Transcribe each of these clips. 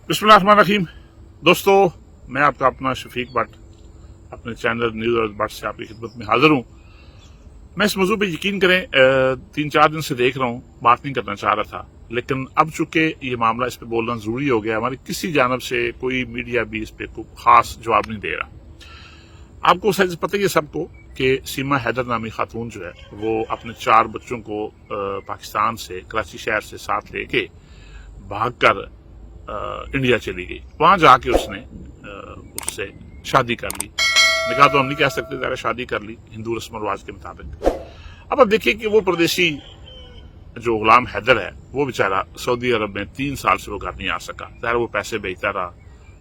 बिस्मिल्लाहिर्रहमानिर्रहीम। दोस्तों, मैं आपका अपना शफीक भट्ट अपने चैनल न्यूज़ और भट्ट से आपकी खिदमत में हाजिर हूँ। मैं इस मौजूद पे यकीन करें 3-4 दिन से देख रहा हूँ, बात नहीं करना चाह रहा था, लेकिन अब चूंकि ये मामला इस पे बोलना जरूरी हो गया, हमारी किसी जानब से कोई मीडिया भी इस पे कोई खास जवाब नहीं दे रहा। आपको शायद पता ही है सबको कि सीमा हैदर नामी खातून जो है वो अपने 4 बच्चों को पाकिस्तान से, कराची शहर से साथ लेके भागकर इंडिया चली गई। वहां जाके उसने उससे शादी कर ली। निकाह तो हम नहीं कह सकते, ज़रा शादी कर ली हिंदू रस्म रिवाज के मुताबिक। अब देखिए कि वो परदेशी जो गुलाम हैदर है वो बेचारा सऊदी अरब में 3 साल से वो घर नहीं आ सका। ज़रा वो पैसे भेजता रहा,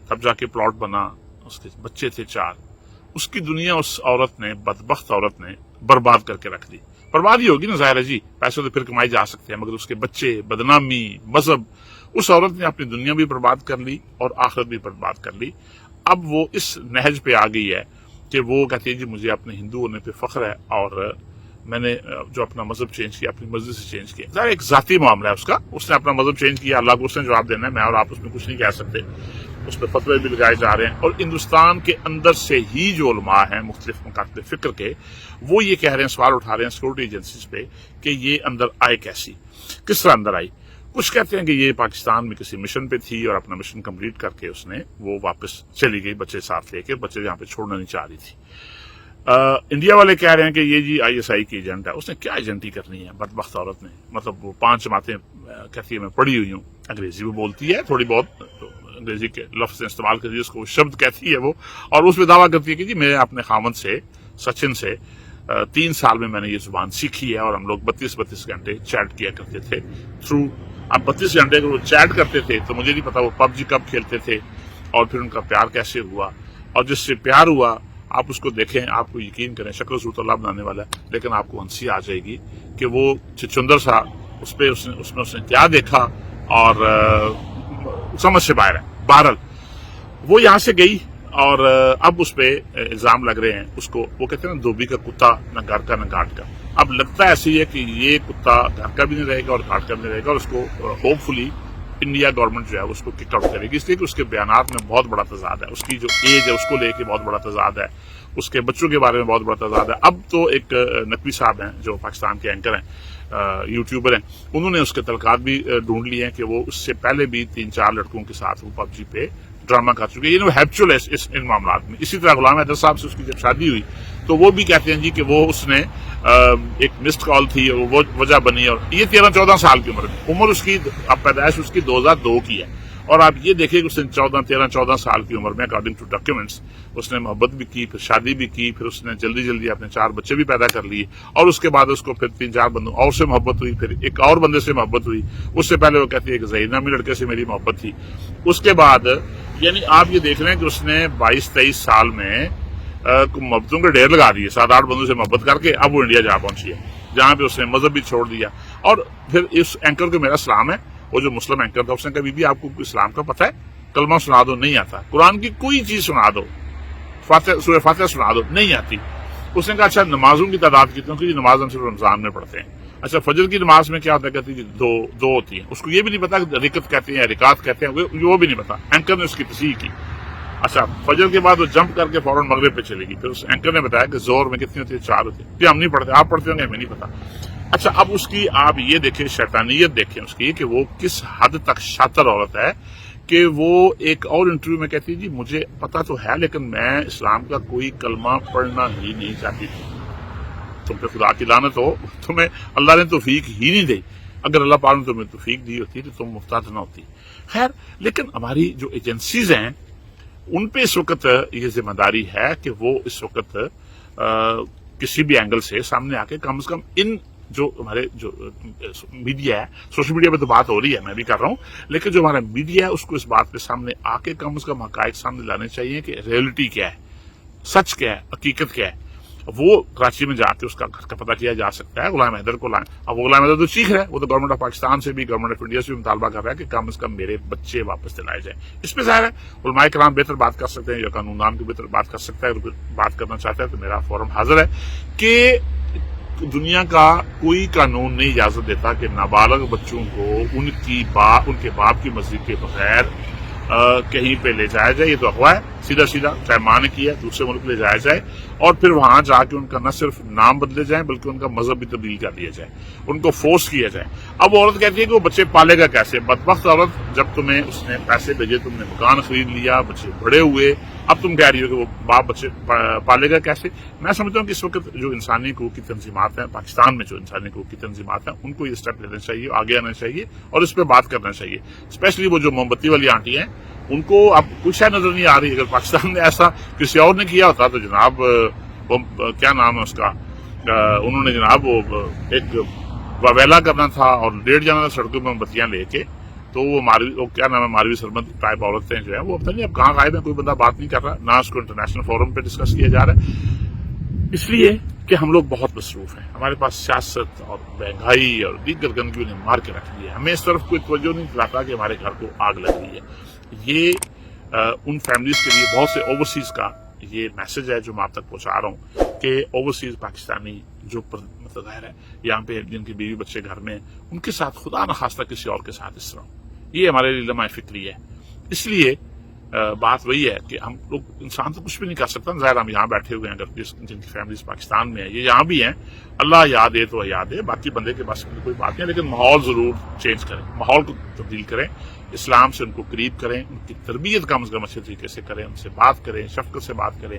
तब जाके प्लॉट बना, उसके बच्चे थे 4। उसकी दुनिया उस औरत ने, बदबख्त औरत ने बर्बाद करके रख दी। बर्बादी होगी ना, ज़ाहिर है जी, पैसे तो फिर कमाए जा सकते हैं, मगर उसके बच्चे, बदनामी, मजहब, उस औरत ने अपनी दुनिया भी बर्बाद कर ली और आखिरत भी बर्बाद कर ली। अब वो इस नहज पे आ गई है कि वो कहती है जी मुझे अपने हिंदू होने पे फख्र है और मैंने जो अपना मजहब चेंज किया, अपनी मस्जिद से चेंज किया। ज़रा एक जाती मामला है उसका, उसने अपना मजहब चेंज किया, अल्लाह को उसने जवाब देना है, मैं और आप उसमें कुछ नहीं कह सकते। उस पर फतवे भी लगाए जा रहे हैं और हिंदुस्तान के अंदर से ही जो उलमा हैं मुख्तलिफ मकातब फिक्र के, वो ये कह रहे हैं, सवाल उठा रहे हैं सिक्योरिटी एजेंसीज पे कि ये अंदर आए कैसी, किस तरह अंदर आई। कुछ कहते हैं कि ये पाकिस्तान में किसी मिशन पे थी और अपना मिशन कंप्लीट करके उसने वो वापस चली गई बच्चे साथ लेके, बच्चे यहाँ पे छोड़ना नहीं चाह रही थी। इंडिया वाले कह रहे हैं कि ये जी ISI की एजेंट है। उसने क्या एजेंटी करनी है बदबख्त औरत ने, मतलब वो 5 जमातें कहती है मैं पढ़ी हुई हूँ, अंग्रेजी भी बोलती है थोड़ी बहुत, तो अंग्रेजी के लफ्ज इस्तेमाल करती है, उसको शब्द कहती है वो, और उसमें दावा करती है कि जी मैं अपने खामद से, सचिन से 3 साल में मैंने ये जुबान सीखी है और हम लोग 32-32 घंटे चैट किया करते थे थ्रू। अब 32 घंटे अगर वो चैट करते थे तो मुझे नहीं पता वो PUBG कब खेलते थे और फिर उनका प्यार कैसे हुआ, और जिससे प्यार हुआ आप उसको देखें, आपको यकीन करें, शक्ल सूरत अल्लाह बनाने वाला है, लेकिन आपको हंसी आ जाएगी कि वो चिचुंदर सा उस पे उसने क्या देखा और समझ से बाहर है। बहरहाल वो यहाँ से गई और अब उस पे इल्जाम लग रहे हैं उसको, वो कहते हैं ना धोबी का कुत्ता, न घर का न घाट का। अब लगता है ऐसे ही है कि ये कुत्ता घर का भी नहीं रहेगा और घाट का भी नहीं रहेगा, और उसको होपफुली इंडिया गवर्नमेंट जो है उसको किक आउट करेगी, इसलिए कि उसके बयानात में बहुत बड़ा तजाद है, उसकी जो एज है उसको लेके बहुत बड़ा तजाद है, उसके बच्चों के बारे में बहुत बड़ा तजाद है। अब तो एक नकवी साहब हैं जो पाकिस्तान के एंकर हैं, यूट्यूबर हैं, उन्होंने उसके तलकात भी ढूंढ लिए हैं कि वो उससे पहले भी 3-4 लड़कों के साथ वो PUBG पे ड्रामा कर चुके हैं। हैप्चुअल है इन मामला में। इसी तरह गुलाम हैदर साहब से उसकी जब शादी हुई तो वो भी कहते हैं जी कि वो उसने एक मिस्ड कॉल थी और वो वजह बनी, और ये 13-14 साल की उम्र उसकी, अब पैदाइश उसकी 2002 की है, और आप ये देखिए कि उसने 13-14 साल की उम्र में अकॉर्डिंग टू डॉक्यूमेंट्स उसने मोहब्बत भी की, फिर शादी भी की, फिर उसने जल्दी जल्दी अपने 4 बच्चे भी पैदा कर लिए, और उसके बाद उसको फिर 3-4 बंदों और से मोहब्बत हुई, फिर एक और बंदे से मोहब्बत हुई। उससे पहले वो कहती है कि ज़हीर नामी लड़के से मेरी मोहब्बत थी। उसके बाद यानी आप ये देख रहे हैं कि उसने 22-23 साल में मोहब्बतों के ढेर लगा दिए, 7-8 बंदों से मोहब्बत करके अब वो इंडिया जा पहुंची है, जहां पे उसने मजहब भी छोड़ दिया। और फिर इस एंकर को मेरा सलाम है, वो जो मुस्लिम एंकर था, उसने कहा बीबी आपको इस्लाम का पता है, कलमा सुना दो, नहीं आता, कुरान की कोई चीज सुना दो, सूरह फातिहा सुना दो, नहीं आती। उसने कहा अच्छा नमाजों की तादाद कितनी, क्योंकि नमाज हम सिर्फ रमजान में पढ़ते हैं। अच्छा फजर की नमाज में क्या होता है, कहती है दो होती है, उसको ये भी नहीं पता रिकत कहते हैं रिकात कहते हैं, वो भी नहीं पता। एंकर ने उसकी तस्हीह की। अच्छा फजर के बाद वो जंप करके फौरन मगरिब पे चलेगी। फिर उस एंकर ने बताया कि जोर में कितनी होती है, 4 होती है। हम नहीं पढ़ते, आप पढ़ते होंगे, हमें नहीं पता। अच्छा अब उसकी आप ये देखें, शैतानियत देखें उसकी कि वो किस हद तक शातिर औरत है कि वो एक और इंटरव्यू में कहती है जी मुझे पता तो है लेकिन मैं इस्लाम का कोई कलमा पढ़ना ही नहीं चाहती थी। तुम पे खुदा की लानत हो, तुम्हें अल्लाह ने तौफीक ही नहीं दी। अगर अल्लाह पाक ने तुम्हें तौफीक दी होती तो तुम मुफ्ताद न होती। खैर, लेकिन हमारी जो एजेंसीज हैं उन पे इस वक्त ये जिम्मेदारी है कि वो इस वक्त किसी भी एंगल से सामने आके कम से कम इन जो हमारे जो मीडिया है, सोशल मीडिया पे तो बात हो रही है, मैं भी कर रहा हूं, लेकिन जो हमारा मीडिया है उसको इस बात पे सामने आके कम से कम हकायक सामने लाने चाहिए कि रियलिटी क्या है, सच क्या है, हकीकत क्या है। वो कराची में जाके उसका घर का पता किया जा सकता है। गुलाम हैदर को लाएं। अब वो गुलाम हैदर तो चीख रहा है, वो तो गवर्नमेंट ऑफ पाकिस्तान से भी, गवर्नमेंट ऑफ इंडिया से भी मुतालबा कर रहा है कि कम से कम मेरे बच्चे वापस दिलाए जाए। इसमें जाहिर है उलमाए कराम बेहतर बात कर सकते हैं या कानूनदान को बेहतर बात कर सकता है। अगर बात करना चाहता है तो मेरा फोरम हाजिर है कि दुनिया का कोई कानून नहीं इजाजत देता कि नाबालग बच्चों को उनके बाप की मर्जी के बगैर کہیں پہ لے جایا جائے. یہ تو اغوا ہے سیدھا سیدھا, چاہے ماں نے کیا دوسرے ملک لے جایا جائے اور پھر وہاں جا کے ان کا نہ صرف نام بدلے جائیں بلکہ ان کا مذہب بھی تبدیل کر دیا جائے, ان کو فورس کیا جائے. اب عورت کہتی ہے کہ وہ بچے پالے گا کیسے؟ بدبخت عورت, جب تمہیں اس نے پیسے بھیجے, تم نے مکان خرید لیا, بچے بڑے ہوئے, اب تم کہہ رہی ہو کہ وہ باپ بچے پالے گا کیسے؟ میں سمجھتا ہوں کہ اس وقت جو انسانی حقوق کی تنظیمات ہیں پاکستان میں, جو انسانی حقوق کی تنظیمات ہیں, ان کو یہ اسٹیپ لینا چاہیے, آگے آنا چاہیے اور اس پہ بات کرنا چاہیے. اسپیشلی وہ جو موم بتی والی آنٹی ہیں, ان کو اب کچھ شاید نظر نہیں آ رہی. اگر پاکستان نے ایسا کسی اور نے کیا ہوتا تو جناب کیا نام ہے اس کا, انہوں نے جناب وہ ایک واویلا کرنا تھا اور لیٹ جانا تھا سڑکوں میں بتیاں لے کے, تو وہ کیا نام ہے ماروی سرمد ٹائپ عورتیں جو ہیں وہ اب نہیں اب کہاں غائب ہیں, کوئی بندہ بات نہیں کر رہا, نہ اس کو انٹرنیشنل فورم پہ ڈسکس کیا جا رہا ہے. اس لیے کہ ہم لوگ بہت مصروف ہیں, ہمارے پاس سیاست اور مہنگائی اور دیگر گندگیوں نے مار کے رکھ دی ہے. ہمیں اس طرف کوئی توجہ نہیں دلاتا کہ ہمارے گھر کو آگ لگ رہی ہے. یہ ان فیملیز کے لیے بہت سے اوورسیز کا یہ میسج ہے جو میں آپ تک پہنچا رہا ہوں کہ اوورسیز پاکستانی جو ظاہر ہے یہاں پہ جن کی بیوی بچے گھر میں, ان کے ساتھ خدا نخواستہ کسی اور کے ساتھ اس طرح, یہ ہمارے لیے لمحہ فکری ہے. اس لیے بات وہی ہے کہ ہم لوگ, انسان تو کچھ بھی نہیں کر سکتا. ظاہر ہم یہاں بیٹھے ہوئے ہیں, اگر جن کی فیملیز پاکستان میں ہیں یہ یہاں بھی ہیں, اللہ یاد ہے تو یاد ہے, باقی بندے کے پاس کوئی بات نہیں, لیکن ماحول ضرور چینج کریں, ماحول کو تبدیل کریں, اسلام سے ان کو قریب کریں, ان کی تربیت کم از کم اچھے طریقے سے کریں, ان سے بات کریں, شفقت سے بات کریں,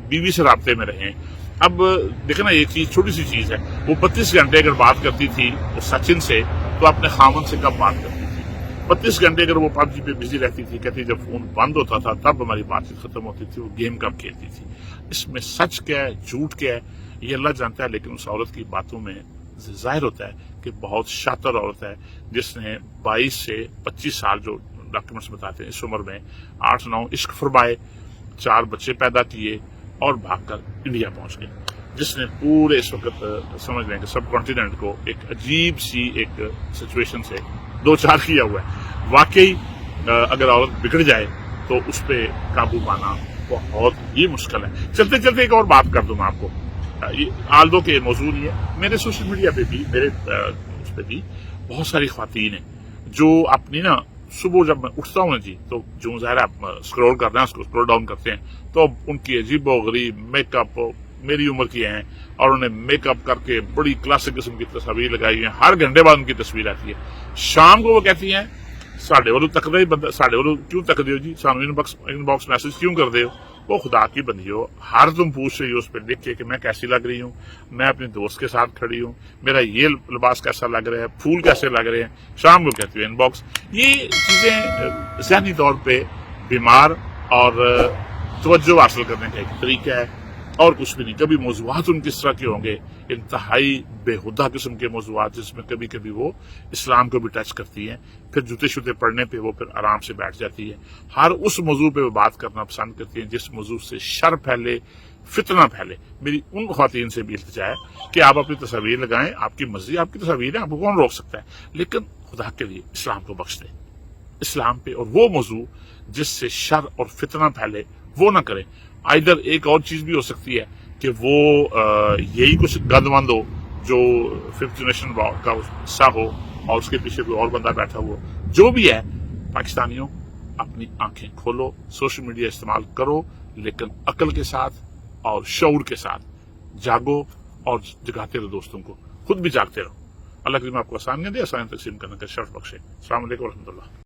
بیوی سے رابطے میں رہیں. اب دیکھیں نا ایک چیز, چھوٹی سی چیز ہے, وہ 32 گھنٹے اگر بات کرتی تھی سچن سے تو اپنے خامن سے کب بات کرتی تھی؟ 32 گھنٹے اگر وہ PUBG پہ بزی رہتی تھی, کہتی جب فون بند ہوتا تھا تب ہماری بات چیت ختم ہوتی تھی, وہ گیم کب کھیلتی تھی. اس میں سچ کیا ہے جھوٹ کیا ہے یہ اللہ جانتا ہے, لیکن اس عورت کی باتوں میں ظاہر ہوتا ہے کہ بہت شاطر عورت ہے جس نے 22 سے 25 سال جو ڈاکیومنٹس بتاتے ہیں اس عمر میں 8-9 عشق فرمائے, 4 بچے پیدا کیے اور بھاگ کر انڈیا پہنچ گئی, جس نے پورے اس وقت سمجھ لیں کہ سب کانٹیننٹ کو ایک عجیب سی ایک سچویشن سے 2-4 کیا ہوا ہے. واقعی اگر عورت بگڑ جائے تو اس پہ قابو پانا بہت ہی مشکل ہے. چلتے چلتے ایک اور بات کر دوں میں آپ کو, آلدو کے موضوع نہیں ہے, میرے سوشل میڈیا پہ بھی میرے اس پہ بھی بہت ساری خواتین ہیں جو اپنی نا صبح جب میں اٹھتا ہوں جی تو جو ظاہر آپ اسکرول کر رہے ہیں اس کو اسکرول ڈاؤن کرتے ہیں تو ان کی عجیب و غریب میک اپ میری عمر کی ہیں اور انہیں میک اپ کر کے بڑی کلاسک قسم کی تصاویر لگائی ہیں, ہر گھنٹے بعد ان کی تصویر آتی ہے. شام کو وہ کہتی ہیں ساڈے والوں تک رہے بندہ, ساڈے والوں کیوں تک دیو جی, سانو ان باکس میسج کیوں کر دے ہو؟ وہ خدا کی بندی ہو, ہر تم پوچھ رہی ہو اس پہ لکھ کے کہ میں کیسی لگ رہی ہوں, میں اپنے دوست کے ساتھ کھڑی ہوں, میرا یہ لباس کیسا لگ رہا ہے, پھول کیسے لگ رہے ہیں, شام کو کہتی ہوں ان باکس. یہ چیزیں ذہنی طور پہ بیمار اور توجہ حاصل کرنے کا ایک طریقہ ہے اور کچھ بھی نہیں. کبھی موضوعات ان کس طرح کے ہوں گے, انتہائی بےہودہ قسم کے موضوعات جس میں کبھی کبھی وہ اسلام کو بھی ٹچ کرتی ہیں, پھر جوتے شوتے پڑھنے پہ وہ پھر آرام سے بیٹھ جاتی ہے. ہر اس موضوع پہ وہ بات کرنا پسند کرتی ہیں جس موضوع سے شر پھیلے, فتنہ پھیلے. میری ان خواتین سے بھی التجا ہے کہ آپ اپنی تصاویر لگائیں, آپ کی مرضی, آپ کی تصاویر ہے, آپ کو کون روک سکتا ہے, لیکن خدا کے لیے اسلام کو بخش دیں. اسلام پہ اور وہ موضوع جس سے شر اور فتنہ پھیلے وہ نہ کریں. آئدر ایک اور چیز بھی ہو سکتی ہے کہ وہ یہی کچھ گند مند ہو جو 5th جنریشن کا حصہ ہو اور اس کے پیچھے کوئی اور بندہ بیٹھا ہوا. جو بھی ہے, پاکستانیوں اپنی آنکھیں کھولو, سوشل میڈیا استعمال کرو, لیکن عقل کے ساتھ اور شعور کے ساتھ جاگو اور جگاتے رہو دوستوں کو, خود بھی جاگتے رہو. اللہ کریم آپ کو آسانیاں دے, آسانی تقسیم کرنے کا شرف بخشے. السلام علیکم ورحمۃ اللہ.